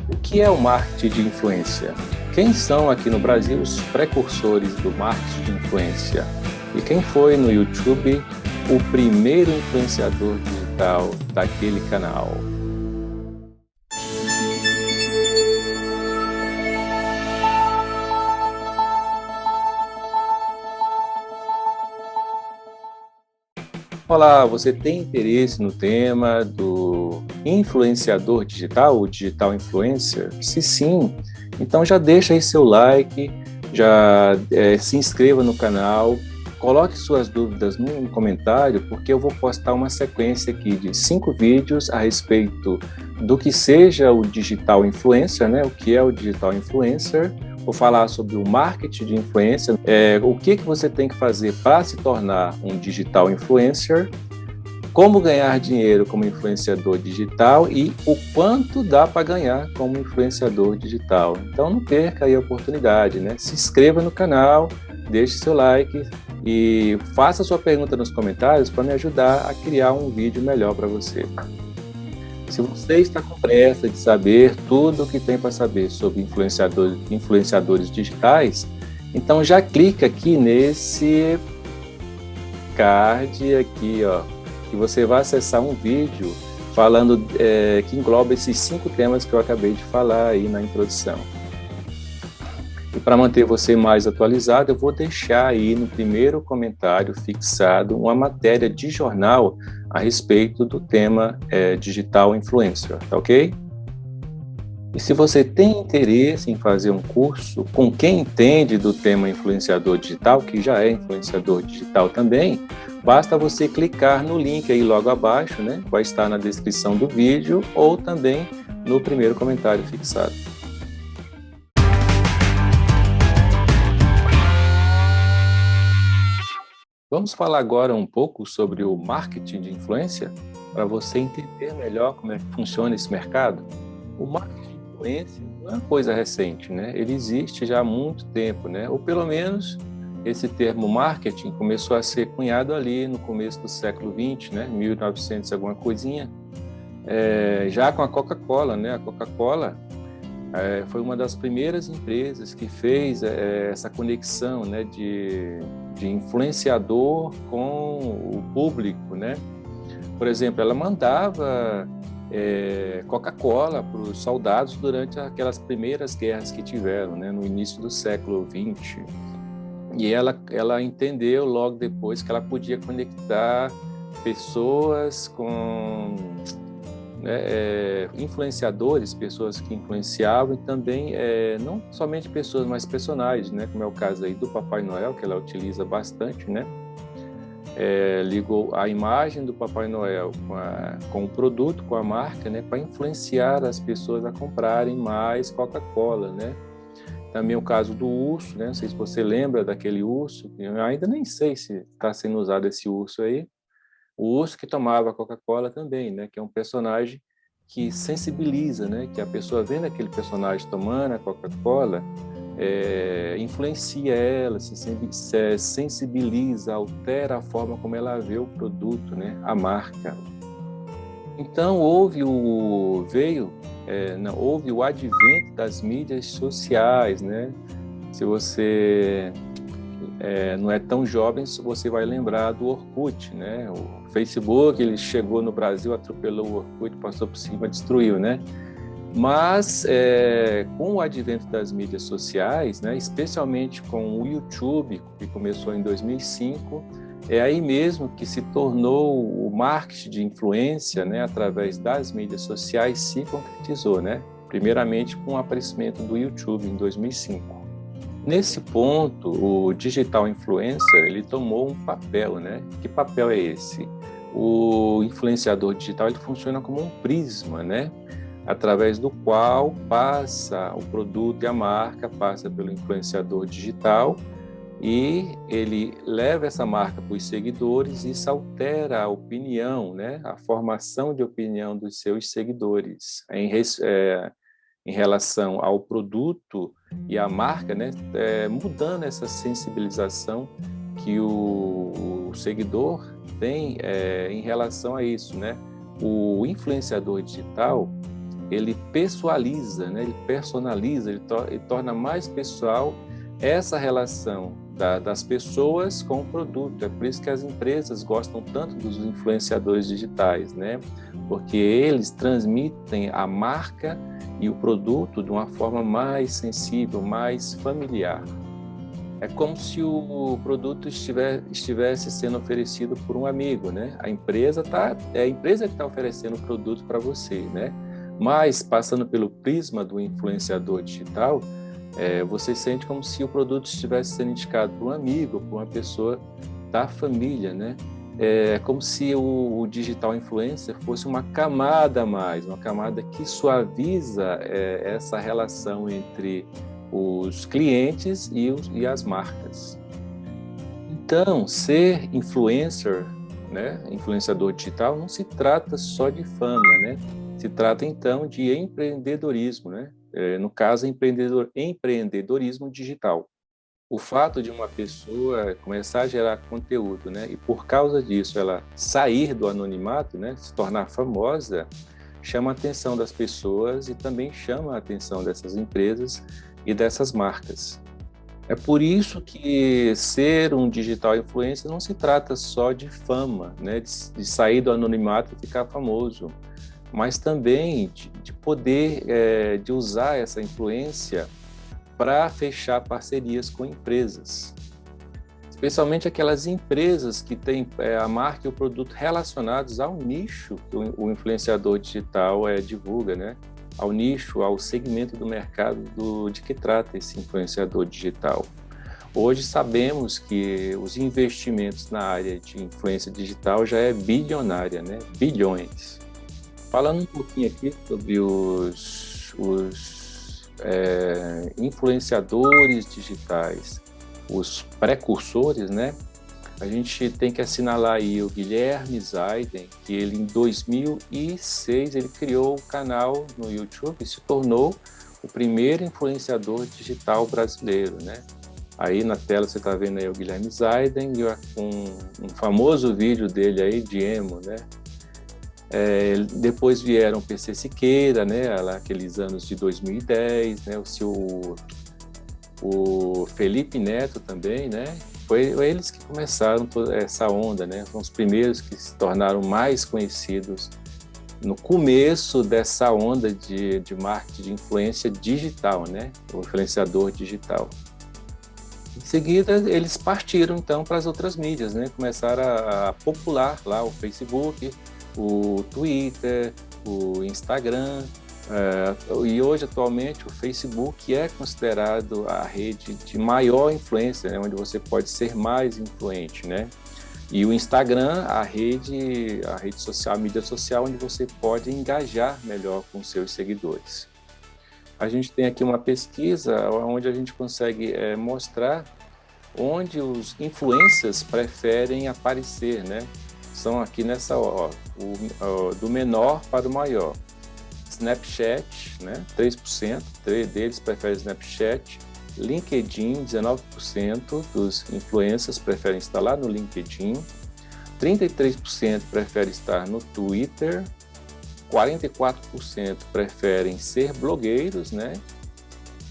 O que é o marketing de influência? Quem são aqui no Brasil os precursores do marketing de influência? E quem foi no YouTube o primeiro influenciador digital daquele canal? Olá, você tem interesse no tema do influenciador digital, o digital influencer? Se sim, então já deixa aí seu like, já se inscreva no canal, coloque suas dúvidas no comentário, porque eu vou postar uma sequência aqui de 5 vídeos a respeito do que seja o digital influencer, né? O que é o digital influencer. Vou falar sobre o marketing de influência, o que você tem que fazer para se tornar um digital influencer, como ganhar dinheiro como influenciador digital e o quanto dá para ganhar como influenciador digital. Então não perca aí a oportunidade, né? Se inscreva no canal, deixe seu like e faça sua pergunta nos comentários para me ajudar a criar um vídeo melhor para você. Se você está com pressa de saber tudo o que tem para saber sobre influenciadores digitais, então já clica aqui nesse card aqui, ó, que você vai acessar um vídeo falando que engloba esses 5 temas que eu acabei de falar aí na introdução. E para manter você mais atualizado, eu vou deixar aí no primeiro comentário fixado uma matéria de jornal a respeito do tema digital influencer, tá ok? E se você tem interesse em fazer um curso com quem entende do tema influenciador digital, que já é influenciador digital também, basta você clicar no link aí logo abaixo, né? Vai estar na descrição do vídeo ou também no primeiro comentário fixado. Vamos falar agora um pouco sobre o marketing de influência, para você entender melhor como é que funciona esse mercado. O marketing de influência não é uma coisa recente, né? Ele existe já há muito tempo, né? Ou pelo menos esse termo marketing começou a ser cunhado ali no começo do século XX, né? 1900 alguma coisinha, já com a Coca-Cola, né? A Coca-Cola foi uma das primeiras empresas que fez essa conexão, né, de influenciador com o público, né? Por exemplo, ela mandava Coca-Cola para os soldados durante aquelas primeiras guerras que tiveram, né, no início do século XX. E ela entendeu logo depois que ela podia conectar pessoas com influenciadores, pessoas que influenciavam, e também não somente pessoas, mas personagens, né? Como é o caso aí do Papai Noel, que ela utiliza bastante, né? Ligou a imagem do Papai Noel com o produto, com a marca, né? Para influenciar as pessoas a comprarem mais Coca-Cola, né? Também o caso do urso, né? Não sei se você lembra daquele urso, eu ainda nem sei se está sendo usado esse urso aí. O urso que tomava Coca-Cola também, né? Que é um personagem que sensibiliza, né? Que a pessoa vendo aquele personagem tomando a Coca-Cola, influencia ela, se sensibiliza, altera a forma como ela vê o produto, né? A marca. Então houve o advento das mídias sociais, né? Se você não é tão jovem, você vai lembrar do Orkut, né? O Facebook, ele chegou no Brasil, atropelou o Orkut, passou por cima, destruiu, né? Mas com o advento das mídias sociais, né, especialmente com o YouTube, que começou em 2005, é aí mesmo que se tornou o marketing de influência, né, através das mídias sociais, se concretizou, né? Primeiramente com o aparecimento do YouTube em 2005. Nesse ponto, o digital influencer, ele tomou um papel, né? Que papel é esse? O influenciador digital, ele funciona como um prisma, né? Através do qual passa o produto e a marca, passa pelo influenciador digital e ele leva essa marca para os seguidores e isso altera a opinião, né? A formação de opinião dos seus seguidores em relação ao produto e à marca, né? Mudando essa sensibilização que o seguidor tem em relação a isso, né? O influenciador digital, ele pessoaliza, né? Ele personaliza, ele torna mais pessoal essa relação das pessoas com o produto. É por isso que as empresas gostam tanto dos influenciadores digitais, né? Porque eles transmitem a marca e o produto de uma forma mais sensível, mais familiar. É como se o produto estivesse sendo oferecido por um amigo, né? É a empresa que está oferecendo o produto para você, né? Mas, passando pelo prisma do influenciador digital, você sente como se o produto estivesse sendo indicado por um amigo, por uma pessoa da família, né? É como se o digital influencer fosse uma camada a mais, uma camada que suaviza essa relação entre os clientes e as marcas. Então, ser influencer, né, influenciador digital, não se trata só de fama, né? Se trata, então, de empreendedorismo, né? No caso, empreendedorismo digital. O fato de uma pessoa começar a gerar conteúdo, né, e por causa disso ela sair do anonimato, né, se tornar famosa, chama a atenção das pessoas e também chama a atenção dessas empresas e dessas marcas. É por isso que ser um digital influencer não se trata só de fama, né, de sair do anonimato e ficar famoso, mas também de poder, de usar essa influência para fechar parcerias com empresas, especialmente aquelas empresas que têm a marca e o produto relacionados ao nicho que o influenciador digital divulga, né? Ao nicho, ao segmento do mercado de que trata esse influenciador digital. Hoje sabemos que os investimentos na área de influência digital já é bilionária, né? Bilhões. Falando um pouquinho aqui sobre os influenciadores digitais, os precursores, né? A gente tem que assinalar aí o Guilherme Zaiden, que ele em 2006 ele criou o canal no YouTube e se tornou o primeiro influenciador digital brasileiro, né? Aí na tela você está vendo aí o Guilherme Zaiden com um famoso vídeo dele aí de emo, né? Depois vieram o PC Siqueira, né, lá aqueles anos de 2010, né, o Felipe Neto também, né, foi eles que começaram toda essa onda, né, são os primeiros que se tornaram mais conhecidos no começo dessa onda de marketing de influência digital, né, o influenciador digital. Em seguida, eles partiram então para as outras mídias, né, começaram a popular lá o Facebook, o Twitter, o Instagram, e hoje atualmente o Facebook é considerado a rede de maior influência, né, onde você pode ser mais influente, né? E o Instagram, a rede social, a mídia social, onde você pode engajar melhor com seus seguidores. A gente tem aqui uma pesquisa onde a gente consegue mostrar onde os influencers preferem aparecer, né? São aqui nessa ordem, do menor para o maior. Snapchat, né, 3%, 3 deles preferem Snapchat. LinkedIn, 19% dos influencers preferem estar lá no LinkedIn. 33% preferem estar no Twitter. 44% preferem ser blogueiros, né?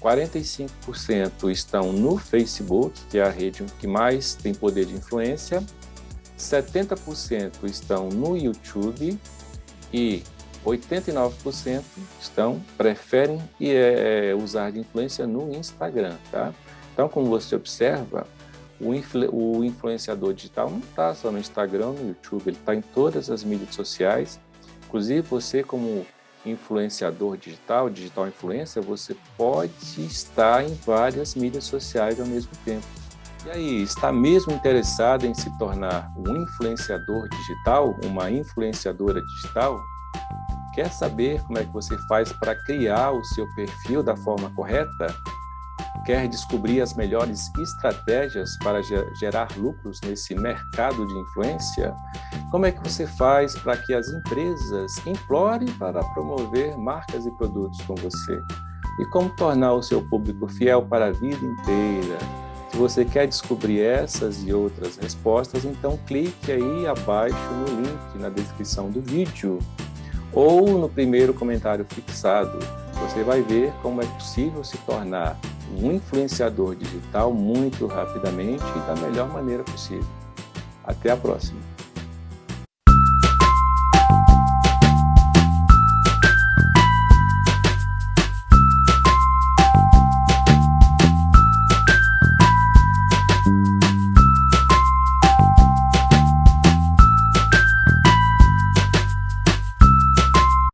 45% estão no Facebook, que é a rede que mais tem poder de influência. 70% estão no YouTube e 89% preferem usar de influência no Instagram, tá? Então, como você observa, o influenciador digital não está só no Instagram, no YouTube, ele está em todas as mídias sociais. Inclusive, você como influenciador digital influencer, você pode estar em várias mídias sociais ao mesmo tempo. E aí, está mesmo interessado em se tornar um influenciador digital, uma influenciadora digital? Quer saber como é que você faz para criar o seu perfil da forma correta? Quer descobrir as melhores estratégias para gerar lucros nesse mercado de influência? Como é que você faz para que as empresas implorem para promover marcas e produtos com você? E como tornar o seu público fiel para a vida inteira? Se você quer descobrir essas e outras respostas, então clique aí abaixo no link na descrição do vídeo, ou no primeiro comentário fixado. Você vai ver como é possível se tornar um influenciador digital muito rapidamente e da melhor maneira possível. Até a próxima!